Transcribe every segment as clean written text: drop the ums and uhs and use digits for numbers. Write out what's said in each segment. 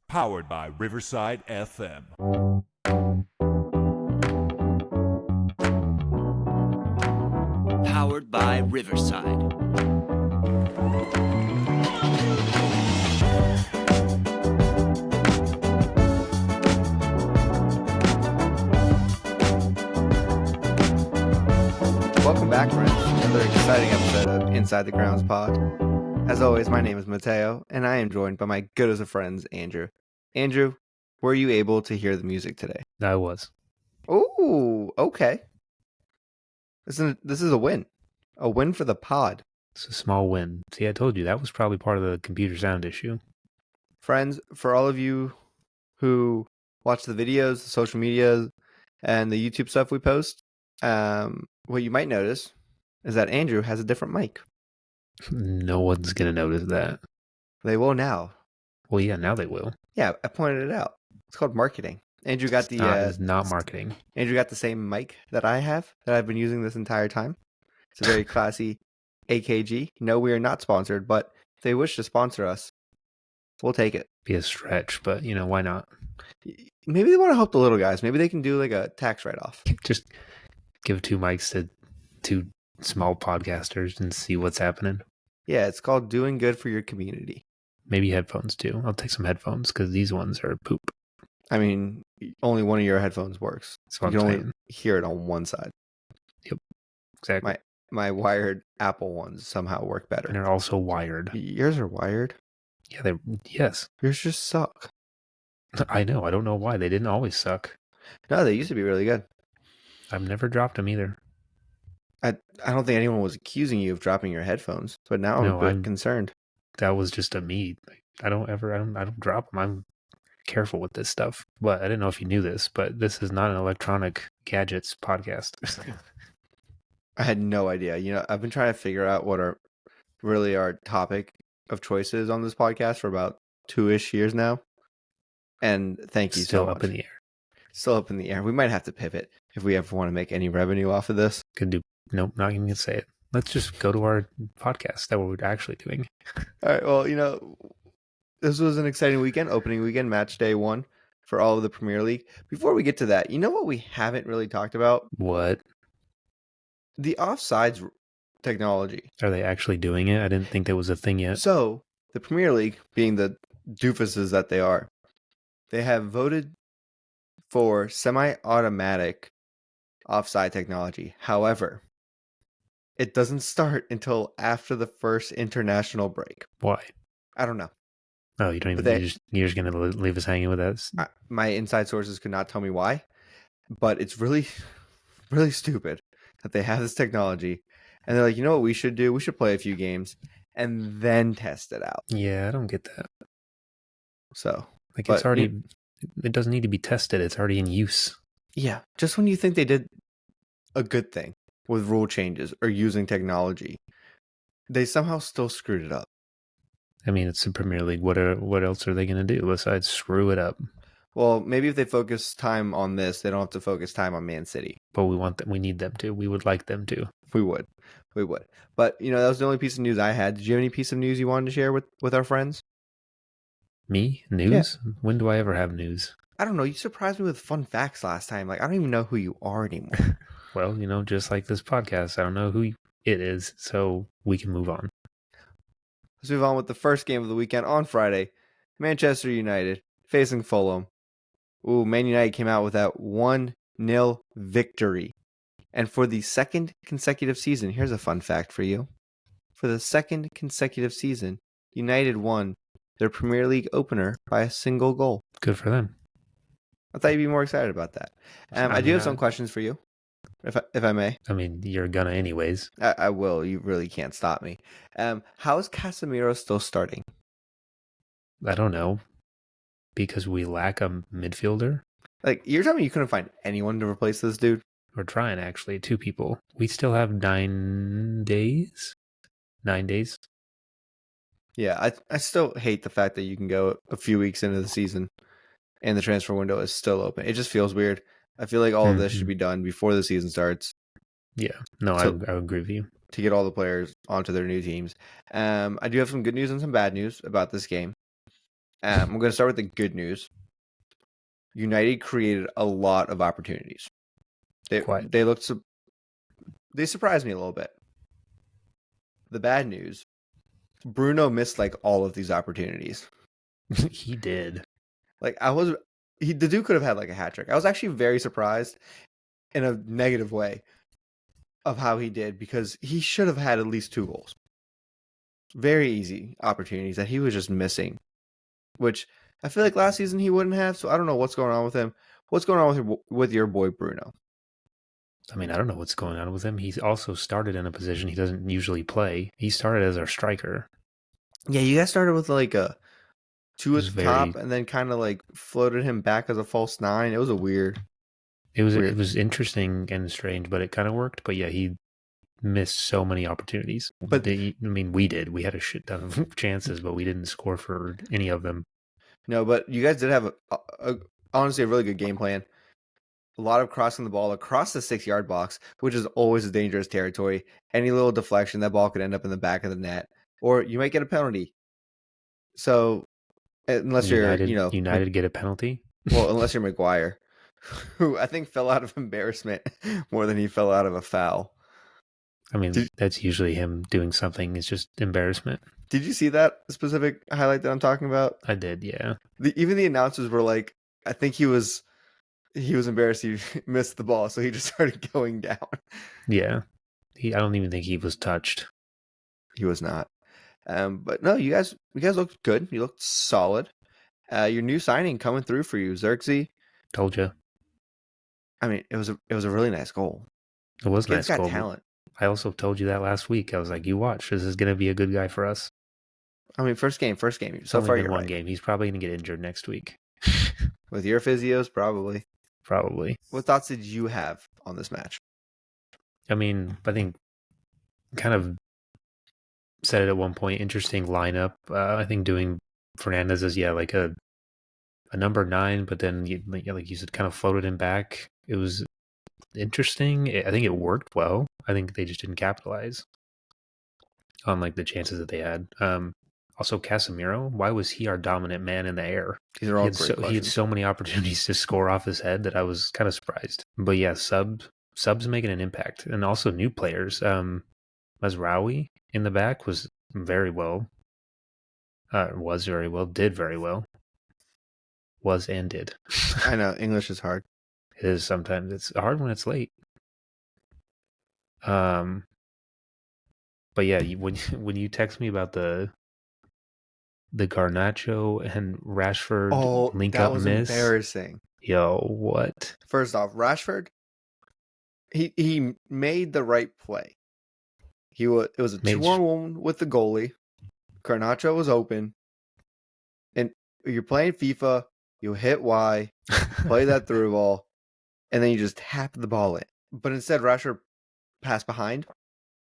Powered by Riverside FM. Powered by Riverside. Welcome back, friends. Another exciting episode of Inside the Grounds Pod. As always, my name is Mateo, and I am joined by my good as of friends, Andrew. Andrew, were you able to hear the music today? I was. Oh, okay. This is a win. A win for the pod. It's a small win. See, I told you that was probably part of the computer sound issue. Friends, for all of you who watch the videos, the social media, and the YouTube stuff we post, what you might notice is that Andrew has a different mic. No one's going to notice that. They will now. Well, yeah, now they will. Yeah, I pointed it out. It's called marketing. Andrew got It's not marketing. Andrew got the same mic that I have, that I've been using this entire time. It's a very classy AKG. No, we are not sponsored, but if they wish to sponsor us, we'll take it. Be a stretch, but why not? Maybe they want to help the little guys. Maybe they can do like a tax write-off. Just give 2 mics to 2 small podcasters and see what's happening. Yeah, it's called doing good for your community. Maybe headphones too. I'll take some headphones because these ones are poop. I mean, only one of your headphones works. That's what You I'm can saying. only hear it on one side. Exactly. My wired Apple ones somehow work better. And they're also wired. Yours are wired? Yeah, yes. Yours just suck. I know. I don't know why. They didn't always suck. No, they used to be really good. I've never dropped them either. I don't think anyone was accusing you of dropping your headphones, but now I'm a bit concerned. That was just a me. I don't drop them. I'm careful with this stuff. But I didn't know if you knew this, but this is not an electronic gadgets podcast. I had no idea. I've been trying to figure out what our topic of choice is on this podcast for about 2-ish years now. And thank you so much. Still up in the air. Still up in the air. We might have to pivot if we ever want to make any revenue off of this. Nope, not even going to say it. Let's just go to our podcast that we're actually doing. All right. Well, this was an exciting weekend, opening weekend, match day 1 for all of the Premier League. Before we get to that, you know what we haven't really talked about? What? The offsides technology. Are they actually doing it? I didn't think that was a thing yet. So, the Premier League, being the doofuses that they are, they have voted for semi-automatic offside technology. However, it doesn't start until after the first international break. Why? I don't know. Oh, you don't even. You're just going to leave us hanging with that? My inside sources could not tell me why, but it's really, really stupid that they have this technology, and they're like, you know what we should do? We should play a few games and then test it out. Yeah, I don't get that. So, it's already. It doesn't need to be tested. It's already in use. Yeah, just when you think they did a good thing with rule changes or using technology, they somehow still screwed it up. I mean, it's the Premier League. What else are they going to do besides screw it up? Well, maybe if they focus time on this, they don't have to focus time on Man City. But we need them to. We would like them to. We would. But, that was the only piece of news I had. Did you have any piece of news you wanted to share with our friends? Me? News? Yeah. When do I ever have news? I don't know. You surprised me with fun facts last time. I don't even know who you are anymore. Well, just like this podcast, I don't know who it is, so we can move on. Let's move on with the first game of the weekend on Friday. Manchester United facing Fulham. Ooh, Man United came out with that 1-0 victory. And for the second consecutive season, here's a fun fact for you. For the second consecutive season, United won their Premier League opener by a single goal. Good for them. I thought you'd be more excited about that. I do have some questions for you, if I may. I mean, you're gonna anyways. I will. You really can't stop me. How is Casemiro still starting? I don't know. Because we lack a midfielder? You're telling me you couldn't find anyone to replace this dude? We're trying, actually. 2 people. We still have 9 days? 9 days? Yeah, I still hate the fact that you can go a few weeks into the season and the transfer window is still open. It just feels weird. I feel like all of this should be done before the season starts. Yeah, no, I agree with you. To get all the players onto their new teams. I do have some good news and some bad news about this game. I'm going to start with the good news. United created a lot of opportunities. Quite. They surprised me a little bit. The bad news, Bruno missed like all of these opportunities. He did. Like the dude could have had like a hat trick. I was actually very surprised in a negative way of how he did because he should have had at least 2 goals. Very easy opportunities that he was just missing, which I feel like last season he wouldn't have. So I don't know what's going on with him. What's going on with your boy Bruno? I mean, I don't know what's going on with him. He's also started in a position he doesn't usually play. He started as our striker. Yeah, you guys started with like a 2 at the top very- and then kind of like floated him back as a false 9. It was a weird. It was interesting and strange, but it kind of worked. But yeah, he missed so many opportunities. But we did. We had a shit ton of chances, but we didn't score for any of them. no, but you guys did have honestly a really good game plan. A lot of crossing the ball across the 6-yard box, which is always a dangerous territory. Any little deflection, that ball could end up in the back of the net, or you might get a penalty. So, unless United get a penalty. well, unless you're Maguire, who I think fell out of embarrassment more than he fell out of a foul. I mean, that's usually him doing something. It's just embarrassment. Did you see that specific highlight that I'm talking about? I did, yeah. Even the announcers were like, I think he was embarrassed he missed the ball, so he just started going down. Yeah. I don't even think he was touched. He was not. But no, you guys looked good. You looked solid. Your new signing coming through for you, Xerxes. Told you. I mean, it was a really nice goal. It was Kid's nice got goal. talent. I also told you that last week. I was like, you watch. This is going to be a good guy for us. I mean, first game. So Only far, been you're one right. game. He's probably going to get injured next week. With your physios, probably. Probably. What thoughts did you have on this match? I mean, I think kind of said it at one point. Interesting lineup. I think doing Fernandez as like a number 9, but then like you said, kind of floated him back. It was interesting. I think it worked well. I think they just didn't capitalize on like the chances that they had. Also, Casemiro, why was he our dominant man in the air? These are all great questions. He had so many opportunities to score off his head that I was kind of surprised. But yeah, subs making an impact, and also new players. Mazraoui in the back was very well. Did very well. Was and did. I know English is hard. It is sometimes. It's hard when it's late. But yeah, when you text me about the Garnacho and Rashford link that up was miss, embarrassing. Yo, what? First off, Rashford, he made the right play. It was a 2-on-1 with the goalie. Garnacho was open, and you're playing FIFA. You hit Y, play that through ball, and then you just tap the ball in. But instead, Rashford passed behind.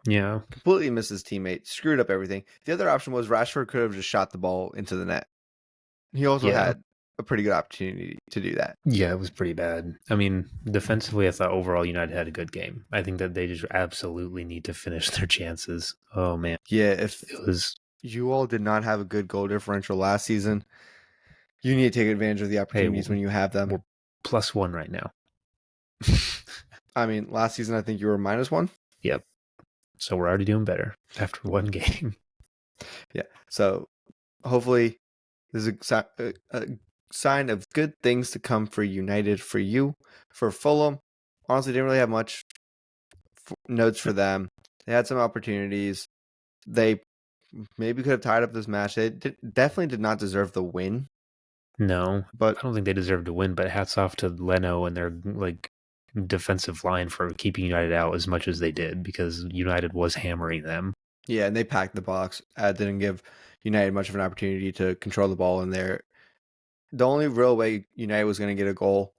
Yeah. Completely missed his teammate, screwed up everything. The other option was Rashford could have just shot the ball into the net. He also had a pretty good opportunity to do that. Yeah, it was pretty bad. I mean, defensively, I thought overall United had a good game. I think that they just absolutely need to finish their chances. Oh, man. Yeah, if it was, you all did not have a good goal differential last season, you need to take advantage of the opportunities when you have them. We're +1 right now. I mean, last season, I think you were -1. Yep. So we're already doing better after one game. Yeah. So hopefully this is a sign of good things to come for United, for you, for Fulham. Honestly, didn't really have much notes for them. They had some opportunities. They maybe could have tied up this match. They definitely did not deserve the win. No, but I don't think they deserve to win, but hats off to Leno and their like defensive line for keeping United out as much as they did, because United was hammering them. Yeah, and they packed the box. Didn't give United much of an opportunity to control the ball in there. The only real way United was going to get a goal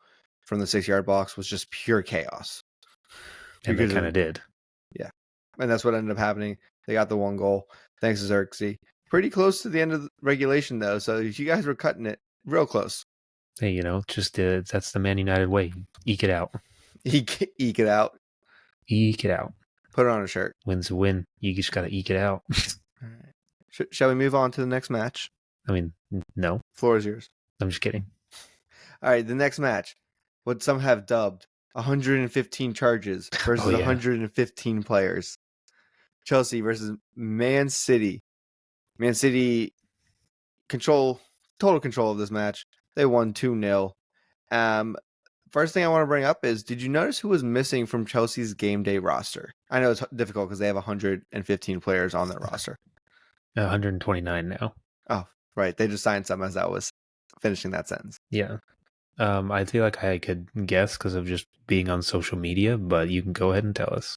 from the 6-yard box was just pure chaos. And they kind of did. Yeah. And that's what ended up happening. They got the 1 goal. Thanks to Xerxes. Pretty close to the end of the regulation, though. So you guys were cutting it real close. Hey, just that's the Man United way. Eke it out. Eke it out. Eke it out. Put it on a shirt. Win's a win. You just got to eke it out. All right. Shall we move on to the next match? I mean, no, Floor is yours. I'm just kidding. All right, the next match, what some have dubbed 115 charges versus Oh, yeah. 115 players. Chelsea versus Man City. Man City total control of this match. They won 2-0. First thing I want to bring up is, did you notice who was missing from Chelsea's game day roster? I know it's difficult because they have 115 players on their roster. 129 now. Oh, right. They just signed some as I was finishing that sentence. Yeah. I feel like I could guess because of just being on social media, but you can go ahead and tell us.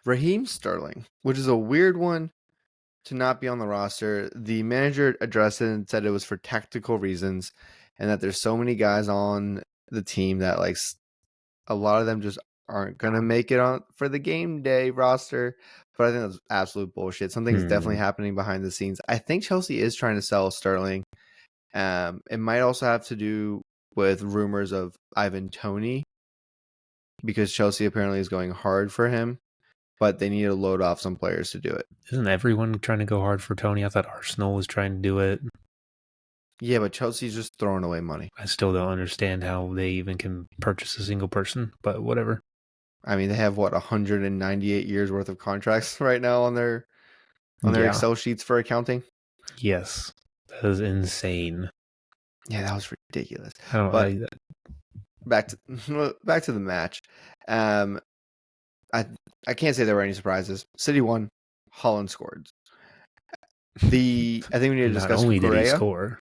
Raheem Sterling, which is a weird one to not be on the roster. The manager addressed it and said it was for tactical reasons, and that there's so many guys on the team that like a lot of them just aren't gonna make it on for the game day roster. But I think that's absolute bullshit. Something's definitely happening behind the scenes. I think Chelsea is trying to sell Sterling. It might also have to do with rumors of Ivan Toney, because Chelsea apparently is going hard for him, but they need to load off some players to do it. Isn't everyone trying to go hard for Tony? I thought Arsenal was trying to do it. Yeah, but Chelsea's just throwing away money. I still don't understand how they even can purchase a single person, but whatever. I mean, they have 198 years worth of contracts right now on their Excel sheets for accounting. Yes, that is insane. Yeah, that was ridiculous. I don't. But back to the match. I can't say there were any surprises. City won. Holland scored. I think we need to Not discuss only did he Cucurella. score,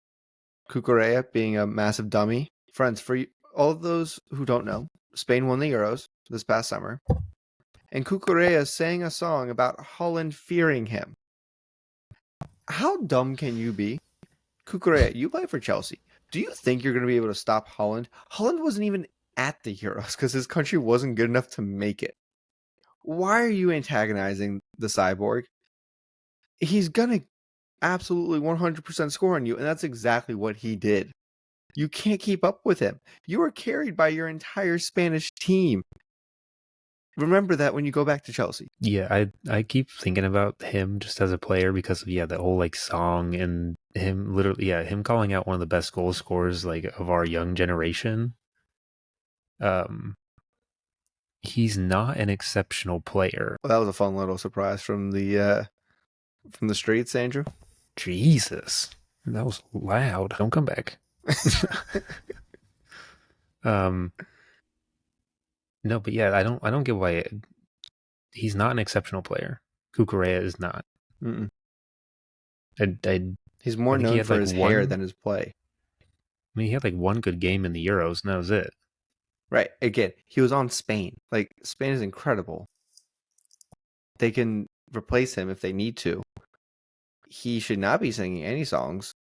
Cucurella being a massive dummy. Friends, for all of those who don't know, Spain won the Euros this past summer, and Cucurella sang a song about Holland fearing him. How dumb can you be? Cucurella, you play for Chelsea. Do you think you're going to be able to stop Holland? Holland wasn't even at the Euros because his country wasn't good enough to make it. Why are you antagonizing the cyborg? He's going to absolutely 100% score on you, and that's exactly what he did. You can't keep up with him. You are carried by your entire Spanish team. Remember that when you go back to Chelsea. yeah, I keep thinking about him just as a player because of that whole like song and him literally him calling out one of the best goal scorers like of our young generation. He's not an exceptional player. Well, that was a fun little surprise from the streets, Andrew. Jesus, that was loud. Don't come back. No, but yeah, I don't get why he's not an exceptional player. Cucurella is not. Mm-mm. I He's more think he known had, for like, his hair one- than his play. mean, he had like one good game in the Euros, and that was it. Right. Again, he was on Spain. Like, Spain is incredible. They can replace him if they need to. He should not be singing any songs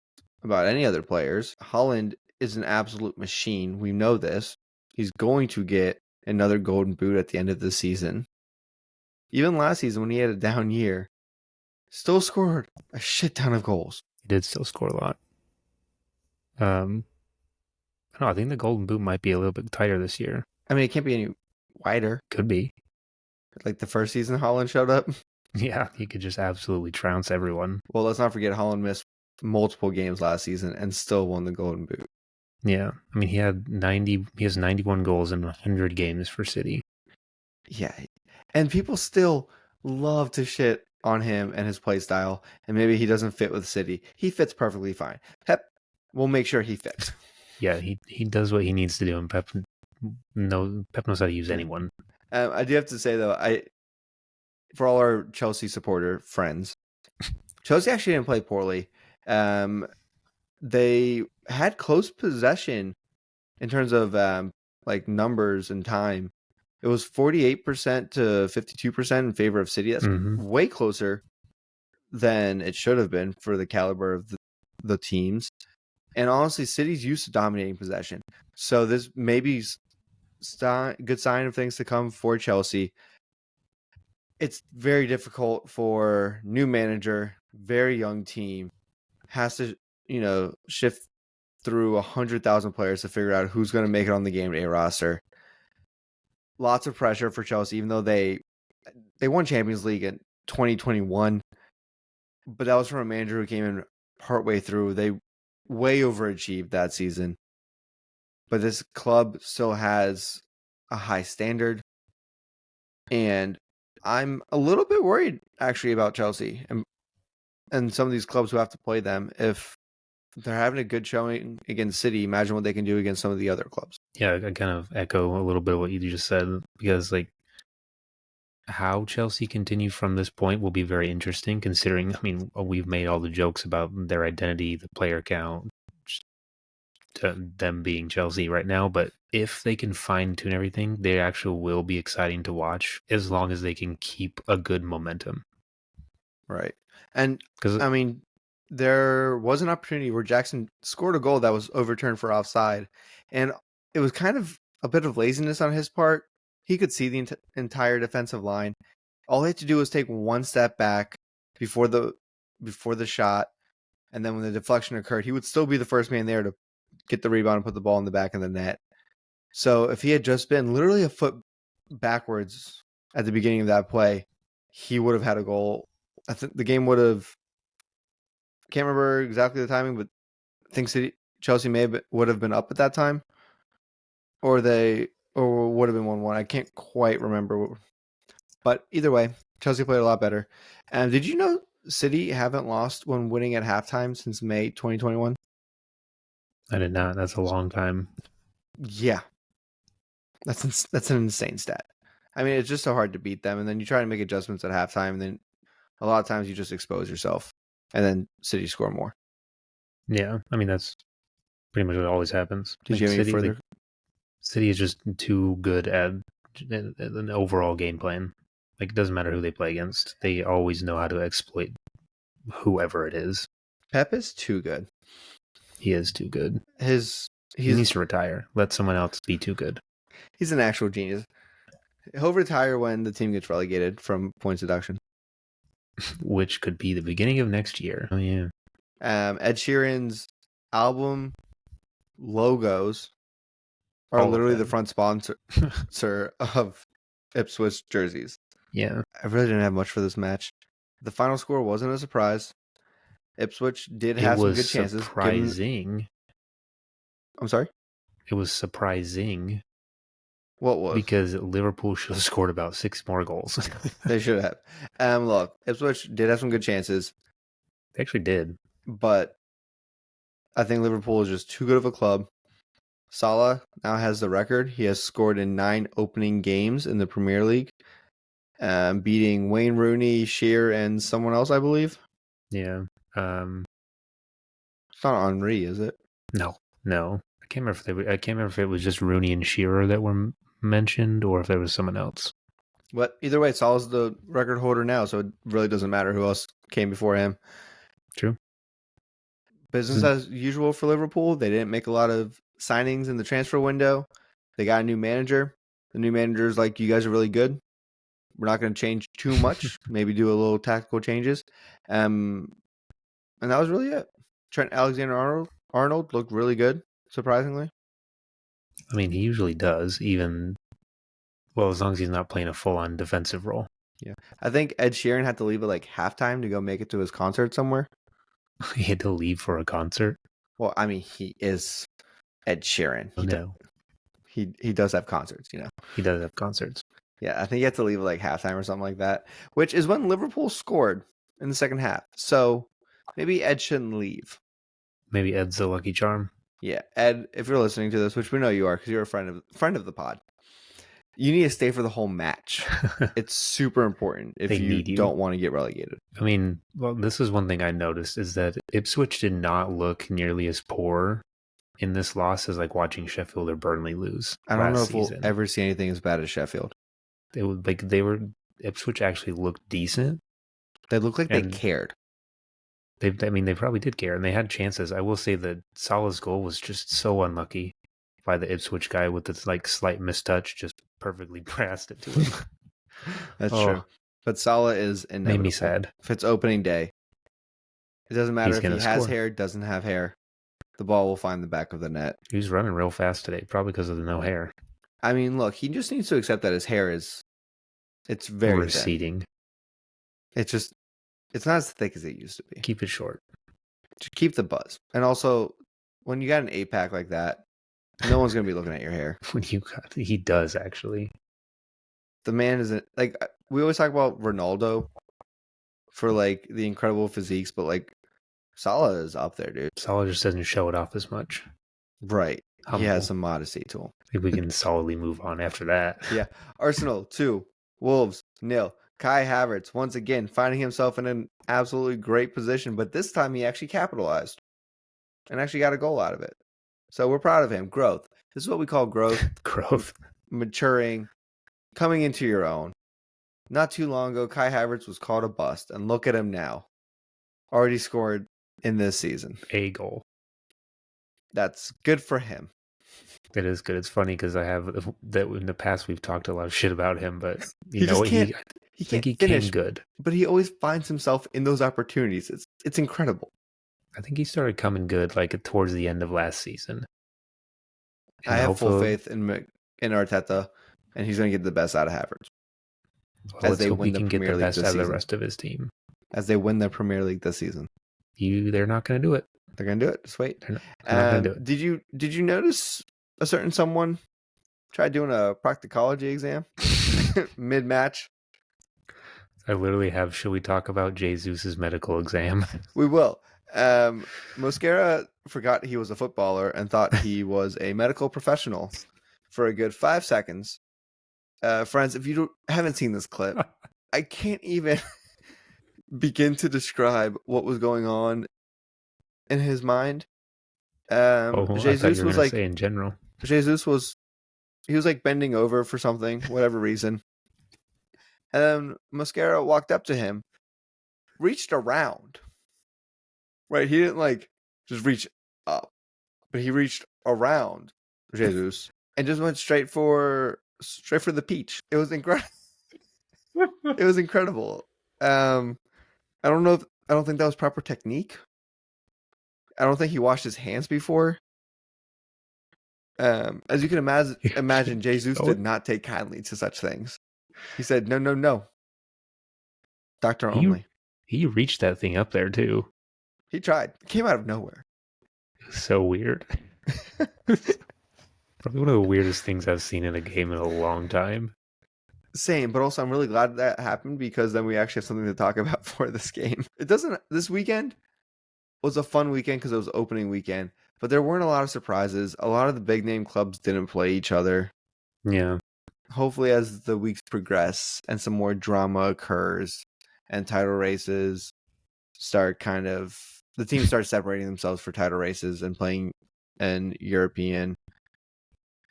about any other players. Holland is an absolute machine. We know this. He's going to get another golden boot at the end of the season. Even last season, when he had a down year, still scored a shit ton of goals. He did still score a lot. I don't know. I think the Golden Boot might be a little bit tighter this year. I mean, it can't be any wider. Could be. Like the first season Holland showed up. Yeah, he could just absolutely trounce everyone. Well, let's not forget Holland missed multiple games last season and still won the golden boot. Yeah, I mean, he has 91 goals in 100 games for City. Yeah. And people still love to shit on him and his play style, and maybe he doesn't fit with City. He fits perfectly fine. Pep will make sure he fits. Yeah, he does what he needs to do, and Pep knows how to use anyone. I do have to say, though, for all our Chelsea supporter friends, Chelsea actually didn't play poorly. They had close possession in terms of like numbers and time. It was 48% to 52% in favor of City. That's way closer than it should have been for the caliber of the teams. And honestly, City's used to dominating possession. So this may be good sign of things to come for Chelsea. It's very difficult for new manager, very young team, has to, shift through 100,000 players to figure out who's going to make it on the game day roster. Lots of pressure for Chelsea, even though they won Champions League in 2021, but that was from a manager who came in partway through. They way overachieved that season. But this club still has a high standard. And I'm a little bit worried, actually, about Chelsea and some of these clubs who have to play them. If they're having a good showing against City, imagine what they can do against some of the other clubs. Yeah, I kind of echo a little bit of what you just said, because like how Chelsea continue from this point will be very interesting, considering, I mean, we've made all the jokes about their identity, the player count, them being Chelsea right now, but if they can fine tune everything, they actually will be exciting to watch as long as they can keep a good momentum. Right. And Because I mean, there was an opportunity where Jackson scored a goal that was overturned for offside, and it was kind of a bit of laziness on his part. He could see the entire defensive line. All he had to do was take one step back before the shot, and then when the deflection occurred, he would still be the first man there to get the rebound and put the ball in the back of the net. So if he had just been literally a foot backwards at the beginning of that play, he would have had a goal. I think the game would have. Can't remember exactly the timing, but I think Chelsea would have been up at that time, or would have been 1-1. I can't quite remember, but either way, Chelsea played a lot better. And did you know City haven't lost when winning at halftime since May 2021? I did not. That's a long time. Yeah, that's an insane stat. I mean, it's just so hard to beat them, and then you try to make adjustments at halftime, and then a lot of times you just expose yourself, and then City score more. Yeah, I mean, that's pretty much what always happens. Did you have any further? City is just too good at an overall game plan. Like, it doesn't matter who they play against. They always know how to exploit whoever it is. Pep is too good. He is too good. He needs to retire. Let someone else be too good. He's an actual genius. He'll retire when the team gets relegated from points deduction. Which could be the beginning of next year. Oh, yeah. Ed Sheeran's album logos are All literally the front sponsor of Ipswich jerseys. Yeah. I really didn't have much for this match. The final score wasn't a surprise. Ipswich did have some good chances. Surprising. I'm sorry? It was surprising. What was? Because Liverpool should have scored about 6 more goals. They should have. Look, Ipswich did have some good chances. They actually did. But I think Liverpool is just too good of a club. Salah now has the record. He has scored in 9 opening games in the Premier League, beating Wayne Rooney, Shearer, and someone else, I believe. Yeah. It's not Henry, is it? No. I can't remember if it was just Rooney and Shearer that were mentioned, or if there was someone else. But either way, Salah's the record holder now, so it really doesn't matter who else came before him. True. Business as usual for Liverpool. They didn't make a lot of signings in the transfer window. They got a new manager. The new manager's like, you guys are really good. We're not going to change too much. Maybe do a little tactical changes. And that was really it. Trent Alexander-Arnold looked really good, surprisingly. I mean, he usually does, even, well, as long as he's not playing a full-on defensive role. Yeah. I think Ed Sheeran had to leave at like halftime to go make it to his concert somewhere. He had to leave for a concert? Well, I mean, he is Ed Sheeran. He does have concerts, you know. He does have concerts. Yeah, I think he had to leave at like halftime or something like that, which is when Liverpool scored in the second half. So maybe Ed shouldn't leave. Maybe Ed's the lucky charm. Yeah, Ed, if you're listening to this, which we know you are because you're a friend of the pod, you need to stay for the whole match. It's super important if you don't want to get relegated. I mean, well, this is one thing I noticed is that Ipswich did not look nearly as poor in this loss as like watching Sheffield or Burnley lose. I don't know if we'll ever see anything as bad as Sheffield. Ipswich actually looked decent. They looked like they cared. They probably did care, and they had chances. I will say that Salah's goal was just so unlucky by the Ipswich guy with this like slight mistouch, just perfectly passed it to him. That's true. But Salah is inevitable. Made me sad. If it's opening day, it doesn't matter if he has hair, doesn't have hair. The ball will find the back of the net. He was running real fast today, probably because of the no hair. I mean, look, he just needs to accept that his hair it's very receding. Thin. It's not as thick as it used to be. Keep it short. Just keep the buzz. And also, when you got an 8-pack like that, no one's going to be looking at your hair. He does, actually. The man isn't like we always talk about Ronaldo for like the incredible physiques, but like Salah is up there, dude. Salah just doesn't show it off as much. Right. Humble. He has some modesty to him. I think we can solidly move on after that. Yeah. Arsenal 2, Wolves 0. Kai Havertz once again finding himself in an absolutely great position, but this time he actually capitalized and actually got a goal out of it. So we're proud of him. Growth. This is what we call growth. Growth. Maturing, coming into your own. Not too long ago, Kai Havertz was called a bust, and look at him now. Already scored in this season. A goal. That's good for him. It is good. It's funny because I have that in the past we've talked a lot of shit about him, but He just can't he finish, came good. but he always finds himself in those opportunities. It's incredible. I think he started coming good like towards the end of last season. And I have full faith in Arteta, and he's going to get the best out of Havertz. Well, as let's they hope win he the can get Premier the League best this out of the season. rest of his team. As they win the Premier League this season. They're not going to do it. They're going to do it. Just wait. They're not going to do it. Did you notice a certain someone tried doing a proctology exam mid-match? I literally have, should we talk about Jesus' medical exam? We will. Mosquera forgot he was a footballer and thought he was a medical professional for a good 5 seconds. Friends, if you haven't seen this clip, I can't even begin to describe what was going on in his mind. Jesus was like, in general. Jesus was, he was like bending over for something, whatever reason. And then Mosquera walked up to him, reached around. Right, he didn't like just reach up, but he reached around Jesus and just went straight for the peach. It was incredible. It was incredible. I don't think that was proper technique. I don't think he washed his hands before. As you can imagine, Jesus did not take kindly to such things. He said, no. Doctor only. He reached that thing up there too. He tried. It came out of nowhere. It was so weird. Probably one of the weirdest things I've seen in a game in a long time. Same, but also I'm really glad that happened because then we actually have something to talk about for this game. This weekend was a fun weekend because it was opening weekend, but there weren't a lot of surprises. A lot of the big name clubs didn't play each other. Yeah. Hopefully as the weeks progress and some more drama occurs and title races the teams start separating themselves for title races and playing in European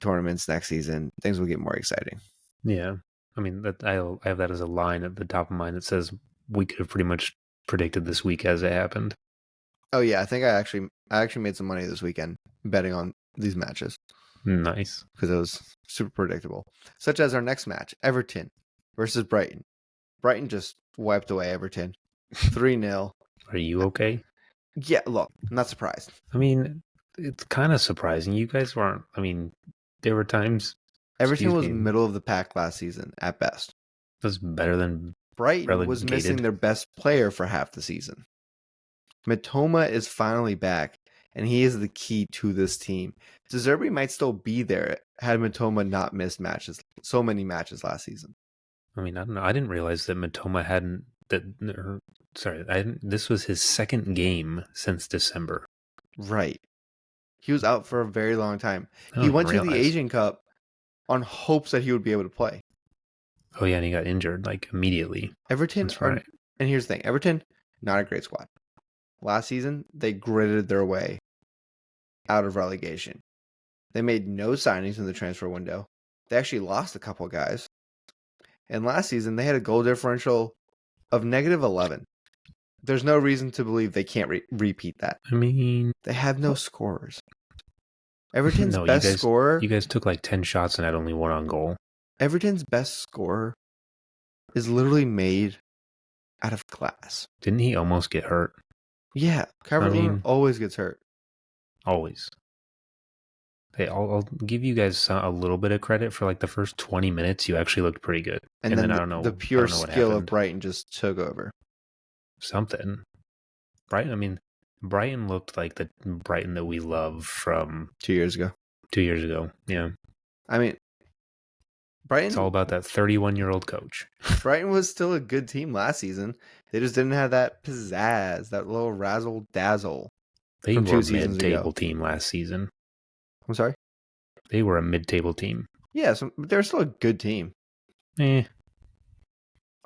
tournaments next season, things will get more exciting. Yeah. I mean, I have that as a line at the top of mine that says we could have pretty much predicted this week as it happened. Oh yeah, I think I actually made some money this weekend betting on these matches. Nice. Because it was super predictable. Such as our next match, Everton versus Brighton. Brighton just wiped away Everton 3-0. Are you okay? Yeah, look, I'm not surprised. I mean, it's kind of surprising. You guys weren't. I mean, there were times. Everton was middle of the pack last season at best. It was better than Brighton was missing their best player for half the season. Mitoma is finally back, and he is the key to this team. De Zerbi might still be there had Mitoma not missed so many matches last season. I mean, I don't know. I didn't realize that Mitoma hadn't. This was his second game since December. Right. He was out for a very long time. He went to the Asian Cup on hopes that he would be able to play. Oh yeah, and he got injured like immediately. Everton, and here's the thing: Everton, not a great squad. Last season, they gritted their way out of relegation. They made no signings in the transfer window. They actually lost a couple guys. And last season, they had a goal differential of -11. There's no reason to believe they can't repeat that. I mean, they have no scorers. Everton's best scorer... You guys took like 10 shots and had only one on goal. Everton's best scorer is literally made out of glass. Didn't he almost get hurt? Yeah, Calvert-Lewin always gets hurt. Always. Hey, I'll give you guys a little bit of credit for like the first 20 minutes. You actually looked pretty good. And then I don't know. The pure skill of Brighton just took over. Something. Brighton, I mean, Brighton looked like the Brighton that we love from 2 years ago. 2 years ago. Yeah. I mean, It's all about that 31-year-old coach. Brighton was still a good team last season. They just didn't have that pizzazz, that little razzle dazzle. They from were 2 a seasons mid-table ago. team last season. I'm sorry? They were a mid-table team. Yeah, so they're still a good team. Eh.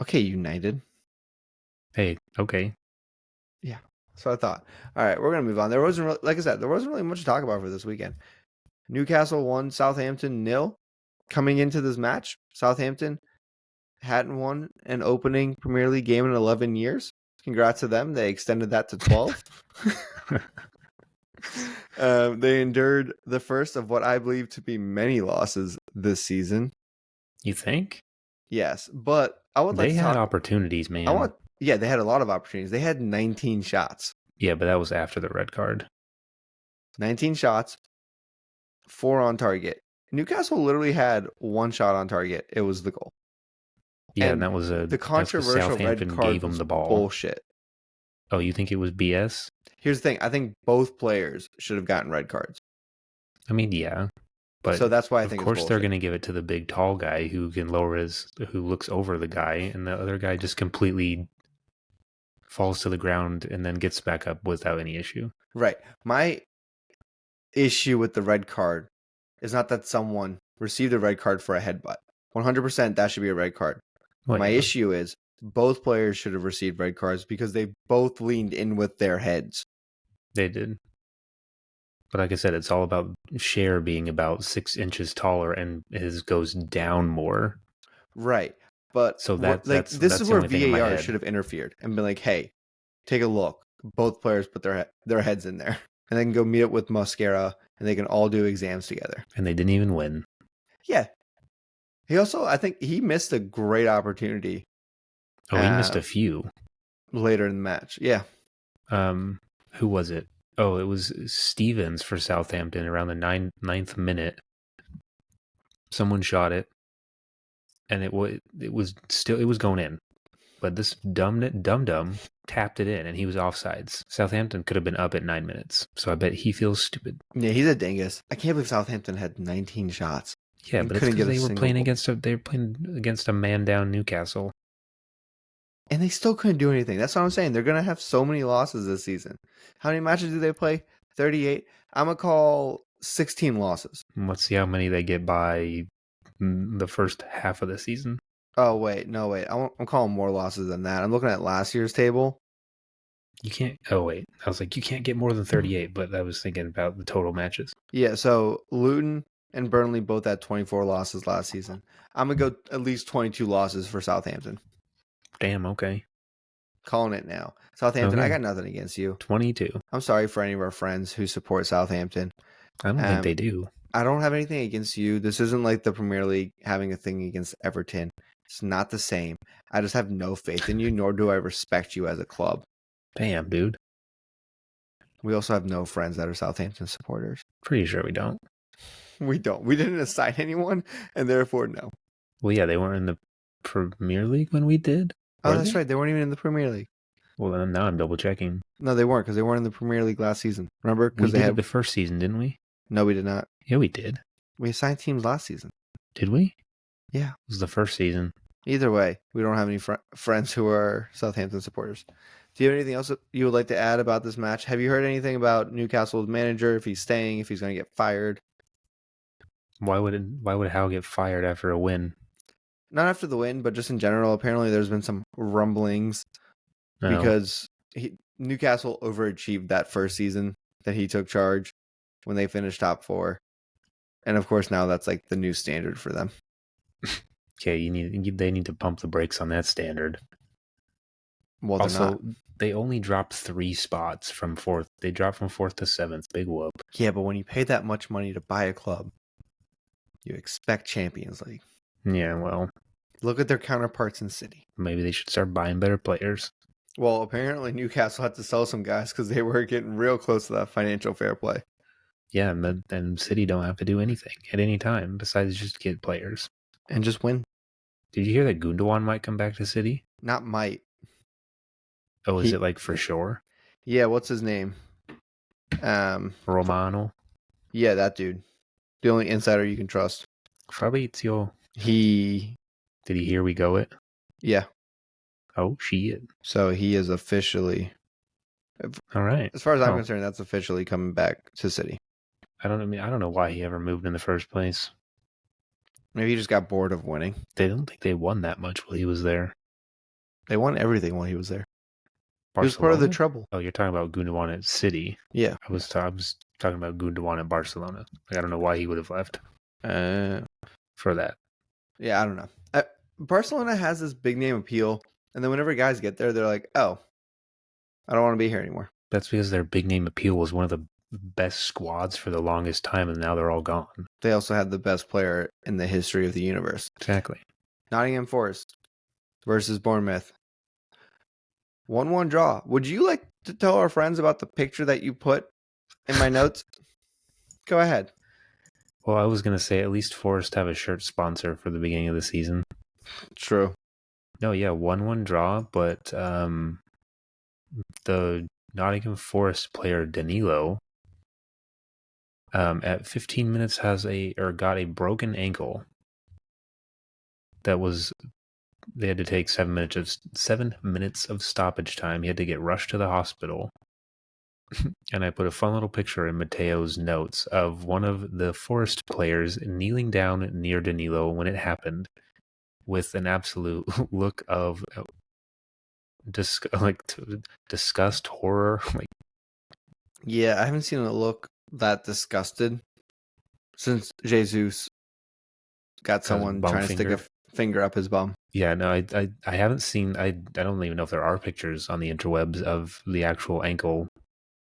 Okay, United. Hey, okay. Yeah, that's what I thought. All right, we're going to move on. There wasn't really, like I said, there wasn't really much to talk about for this weekend. Newcastle won, Southampton 0. Coming into this match, Southampton hadn't won an opening Premier League game in 11 years. Congrats to them. They extended that to 12. They endured the first of what I believe to be many losses this season. You think? Yes, but I would like They to had talk. opportunities, man. Yeah, they had a lot of opportunities. They had 19 shots. Yeah, but that was after the red card. 19 shots, 4 on target. Newcastle literally had 1 shot on target. It was the goal. Yeah, And and that was the controversial Southampton red card gave them was the ball. bullshit. Oh, you think it was BS? Here's the thing. I think both players should have gotten red cards. I mean, yeah. But so that's why I think of course it's they're bullshit. going to give it to the big tall guy who can who looks over the guy, and the other guy just completely falls to the ground and then gets back up without any issue. Right. My issue with the red card is not that someone received a red card for a headbutt. 100% that should be a red card. Well, My yeah, issue is both players should have received red cards because they both leaned in with their heads. they did. But like I said, it's all about Cher being about 6 inches taller and his goes down more. Right. But So this that's is the where only thing in my VAR head. should have interfered and been like, hey, take a look. Both players put their heads in there. And they can go meet up with Mosquera and they can all do exams together. And they didn't even win. Yeah. He also, I think he missed a great opportunity. Oh, he missed a few. Later in the match. Yeah. Who was it? Oh, it was Stevens for Southampton around the ninth minute. Someone shot it, and it was going in, but this dum tapped it in, and he was offsides. Southampton could have been up at 9 minutes, so I bet he feels stupid. Yeah, he's a dingus. I can't believe Southampton had 19 shots. Yeah, but it's because they were playing against a man down Newcastle. And they still couldn't do anything. That's what I'm saying. They're going to have so many losses this season. How many matches do they play? 38. I'm going to call 16 losses. Let's see how many they get by the first half of the season. Oh, wait. No, wait. I'm calling more losses than that. I'm looking at last year's table. You can't. Oh, wait. I was like, you can't get more than 38, but I was thinking about the total matches. Yeah, so Luton and Burnley both had 24 losses last season. I'm going to go at least 22 losses for Southampton. Damn, okay. Calling it now. Southampton, Okay. I got nothing against you. 22. I'm sorry for any of our friends who support Southampton. I don't think they do. I don't have anything against you. This isn't like the Premier League having a thing against Everton. It's not the same. I just have no faith in you, nor do I respect you as a club. Damn, dude. We also have no friends that are Southampton supporters. Pretty sure we don't. We don't. We didn't assign anyone, and therefore no. Well, yeah, they weren't in the Premier League when we did. Oh, that's right. They weren't even in the Premier League. Well, then now I'm double checking. No, they weren't because they weren't in the Premier League last season. Remember? We Because did they it had. the first season, didn't we? No, we did not. Yeah, we did. We assigned teams last season. Did we? Yeah. It was the first season. Either way, we don't have any friends who are Southampton supporters. Do you have anything else that you would like to add about this match? Have you heard anything about Newcastle's manager, if he's staying, if he's going to get fired? Why would Howe get fired after a win? Not after the win, but just in general. Apparently, there's been some rumblings No. because Newcastle overachieved that first season that he took charge when they finished top 4. And of course, now that's like the new standard for them. Okay, they need to pump the brakes on that standard. Well, they're Also, not. they only dropped 3 spots from 4th. They dropped from 4th to 7th. Big whoop. Yeah, but when you pay that much money to buy a club, you expect Champions League. Yeah, well, Look at their counterparts in City. maybe they should start buying better players. Well, apparently Newcastle had to sell some guys because they were getting real close to that financial fair play. Yeah, and City don't have to do anything at any time besides just get players. And just win. Did you hear that Gundogan might come back to City? Not might. Oh, is it like for sure? Yeah, what's his name? Romano. Yeah, that dude. The only insider you can trust. Fabrizio. He, Did he hear we go it? yeah. Oh, shit. So he is officially, All right. as far as I'm Oh, concerned, that's officially coming back to City. I don't know why he ever moved in the first place. Maybe he just got bored of winning. They don't think they won that much while he was there. They won everything while he was there. He was Barcelona? part of the treble. Oh, you're talking about Gundogan at City. Yeah. I was talking about Gundogan at Barcelona. Like, I don't know why he would have left for that. Yeah, I don't know. Barcelona has this big name appeal, and then whenever guys get there, they're like, "Oh, I don't want to be here anymore." That's because their big name appeal was one of the best squads for the longest time, and now they're all gone. They also had the best player in the history of the universe. Exactly. Nottingham Forest versus Bournemouth. 1-1 draw. Would you like to tell our friends about the picture that you put in my notes? Go ahead. Well, I was going to say at least Forest have a shirt sponsor for the beginning of the season. True. No, yeah, 1-1 draw, but the Nottingham Forest player Danilo at 15 minutes got a broken ankle. They had to take 7 minutes of stoppage time. He had to get rushed to the hospital. And I put a fun little picture in Mateo's notes of one of the Forest players kneeling down near Danilo when it happened with an absolute look of disgust, horror. Like, Yeah, I haven't seen it look that disgusted since Jesus got someone bum trying to stick a finger up his bum. Yeah, no, I haven't seen. I don't even know if there are pictures on the interwebs of the actual ankle.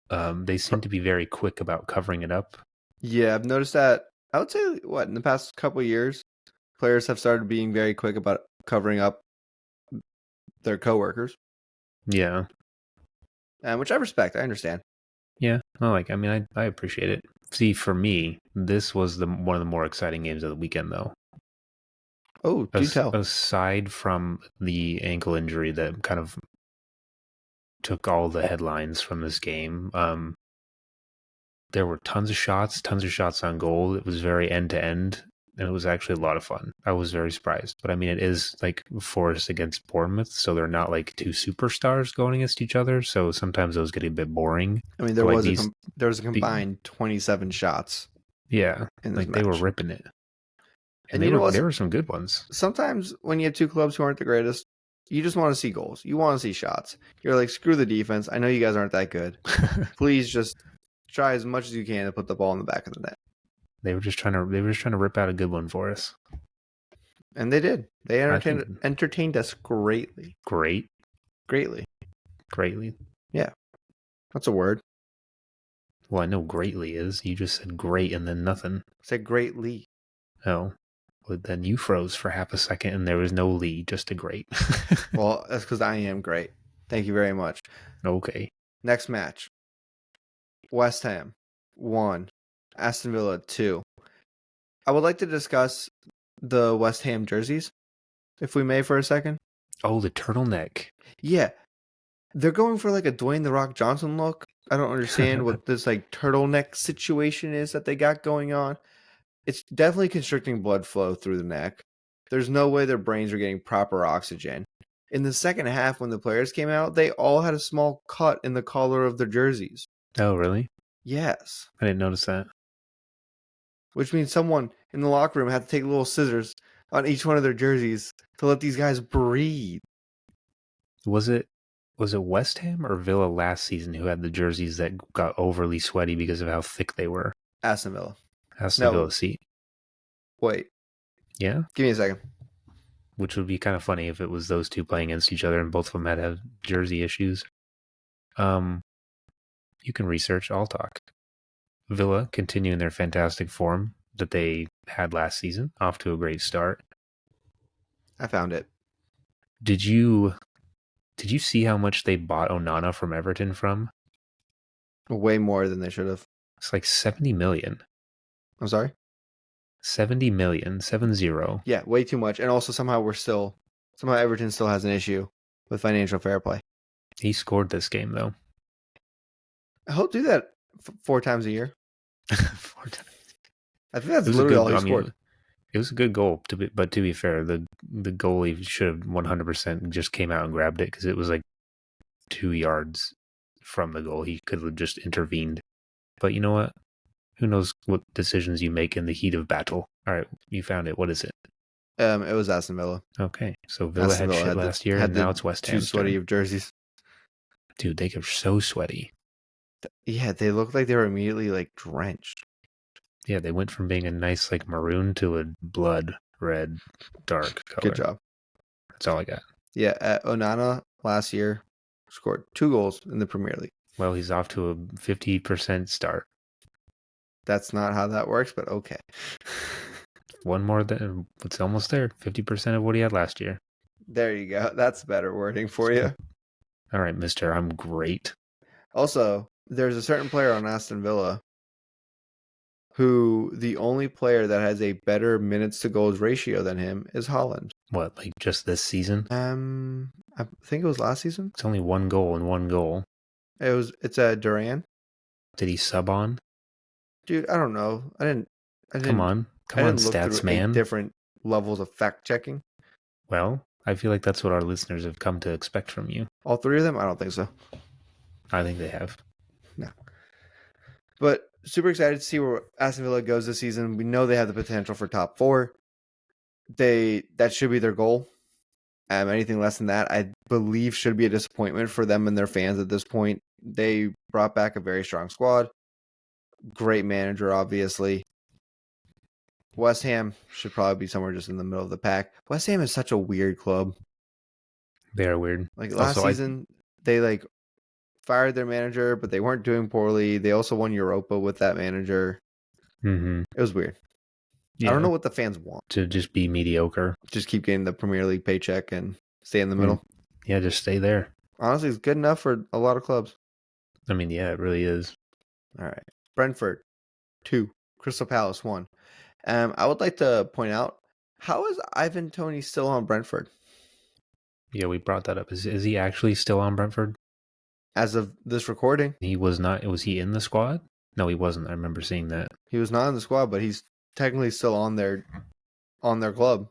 They seem to be very quick about covering it up. Yeah, I've noticed that. I would say, in the past couple of years, players have started being very quick about covering up their coworkers. Yeah, Which I respect. I understand. yeah. I appreciate it. See, for me, this was one of the more exciting games of the weekend, though. Oh, do tell. Aside from the ankle injury that kind of took all the headlines from this game, there were tons of shots on goal. It was very end to end, and it was actually a lot of fun. I was very surprised. But I mean, it is like Forest against Bournemouth, so they're not like two superstars going against each other. So sometimes those get a bit boring. I mean, there was a combined 27 shots. Yeah, in this like they were match. ripping it. And you know what? there were some good ones. Sometimes when you have two clubs who aren't the greatest, you just want to see goals. You want to see shots. You're like, screw the defense. I know you guys aren't that good. Please just try as much as you can to put the ball in the back of the net. They were just trying to rip out a good one for us. And they did. They entertained us greatly. Greatly. Yeah. That's a word. Well, I know greatly is. You just said great and then nothing. I said greatly. Oh. Well, then you froze for half a second and there was no Lee, just a great. Well, that's because I am great. Thank you very much. Okay. Next match. West Ham 1. Aston Villa 2. I would like to discuss the West Ham jerseys, if we may, for a second. Oh, the turtleneck. Yeah. They're going for like a Dwayne The Rock Johnson look. I don't understand what this like turtleneck situation is that they got going on. It's definitely constricting blood flow through the neck. There's no way their brains are getting proper oxygen. In the second half, when the players came out, they all had a small cut in the collar of their jerseys. Oh, really? Yes. I didn't notice that. Which means someone in the locker room had to take little scissors on each one of their jerseys to let these guys breathe. Was it West Ham or Villa last season who had the jerseys that got overly sweaty because of how thick they were? Aston Villa. Aston Villa seat. Wait. Yeah? Give me a second. Which would be kind of funny if it was those two playing against each other and both of them had jersey issues. You can research, I'll talk. Villa continuing their fantastic form that they had last season, off to a great start. I found it. Did you see how much they bought Onana from Everton from? Way more than they should have. It's like 70 million. I'm sorry? 70 million, 7-0. Yeah, way too much. And also somehow Everton still has an issue with financial fair play. He scored this game though. He'll do that 4 times a year. 4 times. I think that's It was a literally all good. he I mean, scored. it was a good goal. But to be fair, the goalie should have 100% just came out and grabbed it because it was like 2 yards from the goal. He could have just intervened. But you know what? Who knows what decisions you make in the heat of battle? All right, you found it. What is it? It was Aston Villa. Okay, so Villa Aston had Villa shit last year, and now it's West two Ham's sweaty turn. of jerseys. Dude, they are so sweaty. Yeah, they looked like they were immediately like drenched. Yeah, they went from being a nice like maroon to a blood red, dark color. Good job. That's all I got. Yeah, Onana last year scored 2 goals in the Premier League. Well, he's off to a 50% start. That's not how that works, but okay. One more than it's almost there. 50% of what he had last year. There you go. That's better wording for you. All right, mister, I'm great. Also, there's a certain player on Aston Villa who the only player that has a better minutes to goals ratio than him is Holland. What, like just this season? I think it was last season. It's only 1 goal and 1 goal. It's Duran. Did he sub on? Dude, I don't know. I didn't Come on, look stats through 8 man. different levels of fact checking. Well, I feel like that's what our listeners have come to expect from you. All 3 of them? I don't think so. I think they have. No. But super excited to see where Aston Villa goes this season. We know they have the potential for top 4. That should be their goal. Anything less than that, I believe, should be a disappointment for them and their fans at this point. They brought back a very strong squad. Great manager, obviously. West Ham should probably be somewhere just in the middle of the pack. West Ham is such a weird club. They are weird. Like last season, they like fired their manager, but they weren't doing poorly. They also won Europa with that manager. Mm-hmm. It was weird. Yeah. I don't know what the fans want. To just be mediocre. Just keep getting the Premier League paycheck and stay in the middle. Yeah, just stay there. Honestly, it's good enough for a lot of clubs. I mean, yeah, it really is. All right. Brentford, 2. Crystal Palace, 1. I would like to point out, how is Ivan Toney still on Brentford? Yeah, we brought that up. Is he actually still on Brentford? As of this recording. He was not. Was he in the squad? No, he wasn't. I remember seeing that. He was not in the squad, but he's technically still on their club.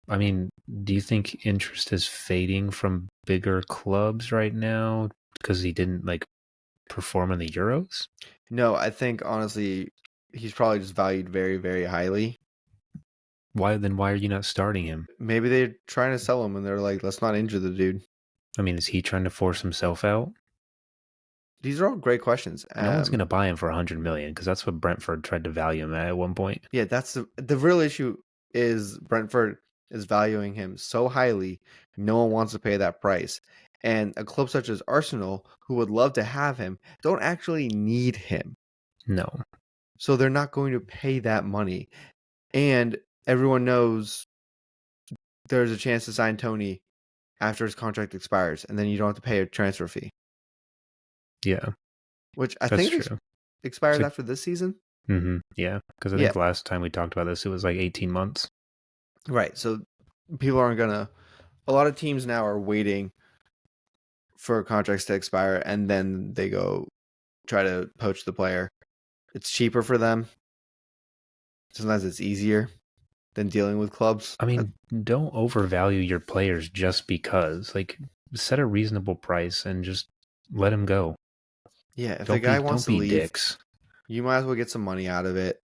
I mean, do you think interest is fading from bigger clubs right now because he didn't like perform in the Euros? No, I think honestly he's probably just valued very, very highly. Why are you not starting him? Maybe they're trying to sell him and they're like, let's not injure the dude. I mean, is he trying to force himself out? These are all great questions. No one's going to buy him for 100 million because that's what Brentford tried to value him at one point. Yeah, that's the real issue is Brentford is valuing him so highly, no one wants to pay that price. And a club such as Arsenal, who would love to have him, don't actually need him. No. So they're not going to pay that money. And everyone knows there's a chance to sign Tony after his contract expires, and then you don't have to pay a transfer fee. Yeah. Which I that's think true. Expires after this season. Mm-hmm. Yeah, because I think last time we talked about this, it was like 18 months. Right. So people aren't going to... A lot of teams now are waiting for contracts to expire, and then they go try to poach the player. It's cheaper for them. Sometimes it's easier than dealing with clubs. I mean, don't overvalue your players just because. Like, set a reasonable price and just let him go. Yeah, if the guy wants to leave, dicks. You might as well get some money out of it.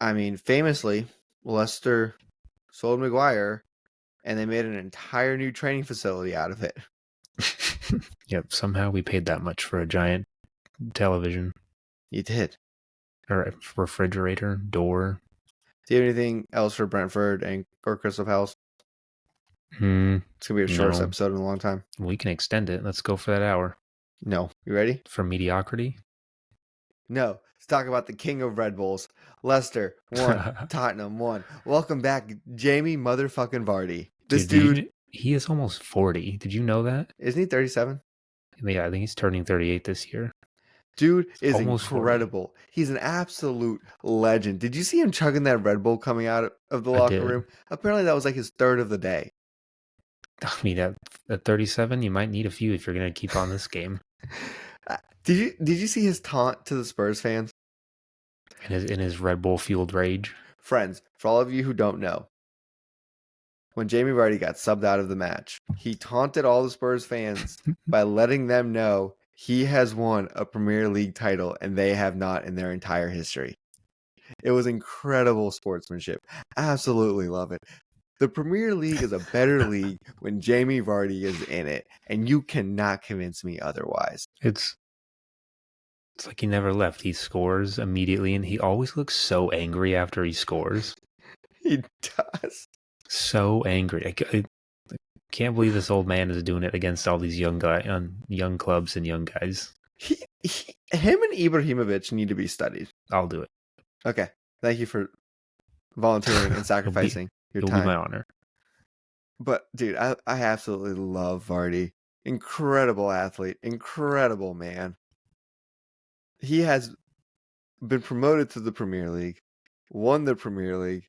I mean, famously, Leicester sold Maguire, and they made an entire new training facility out of it. Yep, somehow we paid that much for a giant television. You did. Or a refrigerator, door. Do you have anything else for Brentford or Crystal Palace? It's going to be a shortest episode in a long time. We can extend it. Let's go for that hour. No. You ready? For mediocrity? No. Let's talk about the king of Red Bulls. Leicester 1, Tottenham 1. Welcome back, Jamie motherfucking Vardy. This dude he is almost 40. Did you know that? Isn't he 37? Yeah, I think he's turning 38 this year. Dude is almost incredible. 40. He's an absolute legend. Did you see him chugging that Red Bull coming out of the locker room? Apparently that was like his third of the day. I mean, at 37, you might need a few if you're going to keep on this game. Did you see his taunt to the Spurs fans? In his Red Bull fueled rage. Friends, for all of you who don't know, when Jamie Vardy got subbed out of the match, he taunted all the Spurs fans by letting them know he has won a Premier League title and they have not in their entire history. It was incredible sportsmanship. Absolutely love it. The Premier League is a better league when Jamie Vardy is in it, and you cannot convince me otherwise. It's like he never left. He scores immediately, and he always looks so angry after he scores. He does. So angry. I can't believe this old man is doing it against all these young clubs and young guys. Him and Ibrahimovic need to be studied. I'll do it. Okay. Thank you for volunteering and sacrificing your It'll time. be my honor. But, dude, I absolutely love Vardy. Incredible athlete. Incredible man. He has been promoted to the Premier League, won the Premier League,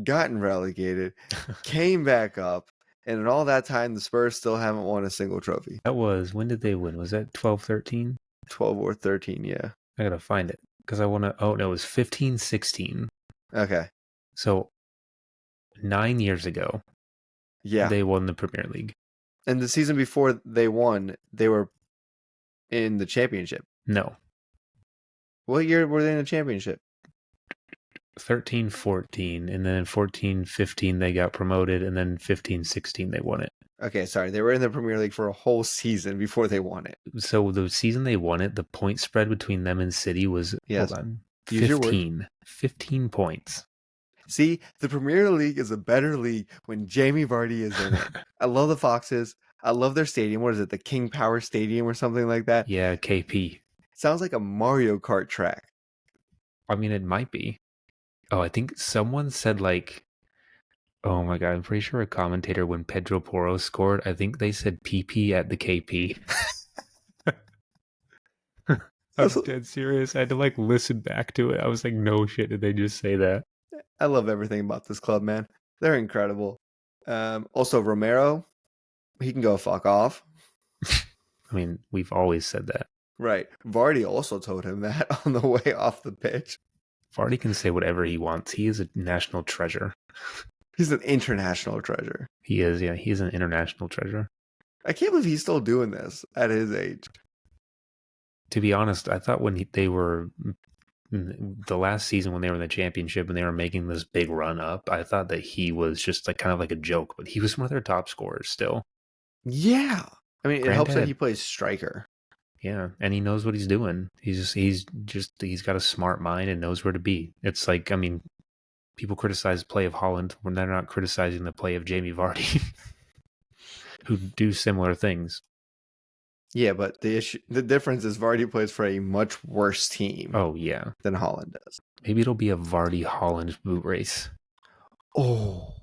gotten relegated, came back up, and in all that time, the Spurs still haven't won a single trophy. That was, when did they win? Was that 12-13? 12 or 13, yeah. I gotta find it because I want to. Oh no, it was 15-16. Okay. So 9 years ago, Yeah. they won the Premier League. And the season before they won, they were in the championship. No, What year were they in the championship? 13-14, and then 14-15 they got promoted, and then 15-16 they won it. Okay, sorry. They were in the Premier League for a whole season before they won it. So the season they won it, the point spread between them and City was, Yes. hold on, Use your word. 15 points. See, the Premier League is a better league when Jamie Vardy is in it. I love the Foxes. I love their stadium. What is it? The King Power Stadium or something like that? Yeah, KP. Sounds like a Mario Kart track. I mean, it might be. Oh, I think someone said oh my God, I'm pretty sure a commentator when Pedro Porro scored, I think they said PP at the KP. I'm dead serious. I had to listen back to it. I was like, no shit, did they just say that? I love everything about this club, man. They're incredible. Also, Romero, he can go fuck off. I mean, we've always said that. Right. Vardy also told him that on the way off the pitch. Vardy can say whatever he wants. He is a national treasure. He's an international treasure. He is, yeah. He's an international treasure. I can't believe he's still doing this at his age. To be honest, I thought when they were the last season when they were in the championship and they were making this big run up, I thought that he was just kind of like a joke, but he was one of their top scorers still. Yeah. I mean, it helps that Granddad. he plays striker. Yeah, and he knows what he's doing. He's got a smart mind and knows where to be. It's like, I mean, people criticize the play of Haaland when they're not criticizing the play of Jamie Vardy, who do similar things. Yeah, but the difference is Vardy plays for a much worse team Oh yeah, than Haaland does. maybe it'll be a Vardy Haaland boot race. Oh,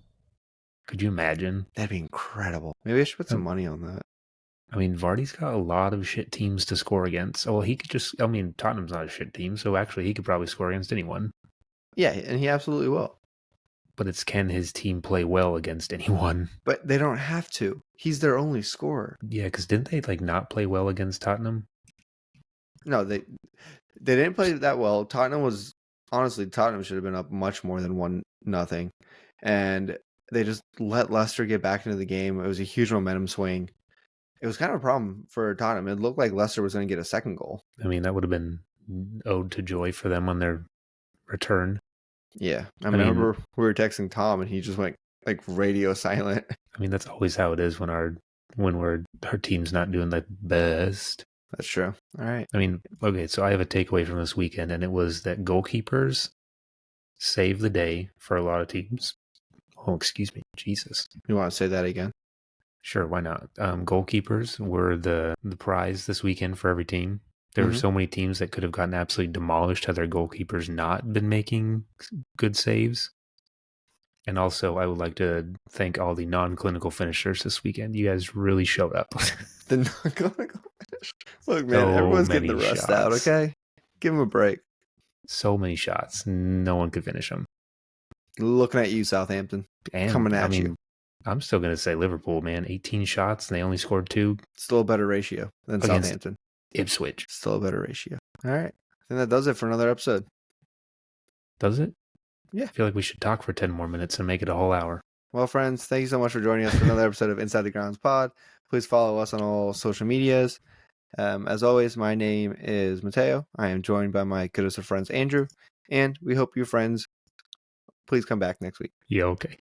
Could you imagine? that'd be incredible. Maybe I should put some money on that. I mean, Vardy's got a lot of shit teams to score against. Oh, well, he could just, I mean, Tottenham's not a shit team, so actually he could probably score against anyone. Yeah, and he absolutely will. But it's, can his team play well against anyone? But they don't have to. He's their only scorer. Yeah, because didn't they not play well against Tottenham? No, they didn't play that well. Tottenham should have been up much more than 1-0. And they just let Leicester get back into the game. It was a huge momentum swing. It was kind of a problem for Tottenham. It looked like Leicester was going to get a second goal. I mean, that would have been ode to joy for them on their return. Yeah. I remember we were texting Tom and he just went radio silent. I mean, that's always how it is when our team's not doing the best. That's true. All right. I mean, okay, so I have a takeaway from this weekend, and it was that goalkeepers save the day for a lot of teams. Oh, excuse me. Jesus. You want to say that again? Sure, why not? Goalkeepers were the prize this weekend for every team. There were so many teams that could have gotten absolutely demolished had their goalkeepers not been making good saves. And also, I would like to thank all the non-clinical finishers this weekend. You guys really showed up. The non-clinical finish. Look, man, everyone's getting the rest out, okay? Give them a break. So many shots. No one could finish them. Looking at you, Southampton. And, coming at you. I'm still going to say Liverpool, man. 18 shots and they only scored 2. Still a better ratio than Southampton. Ipswich. Still a better ratio. All right. I think that does it for another episode. Does it? Yeah. I feel like we should talk for 10 more minutes and make it a whole hour. Well, friends, thank you so much for joining us for another episode of Inside the Grounds Pod. Please follow us on all social medias. As always, my name is Mateo. I am joined by my goodest of friends, Andrew. And we hope you friends please come back next week. Yeah, okay.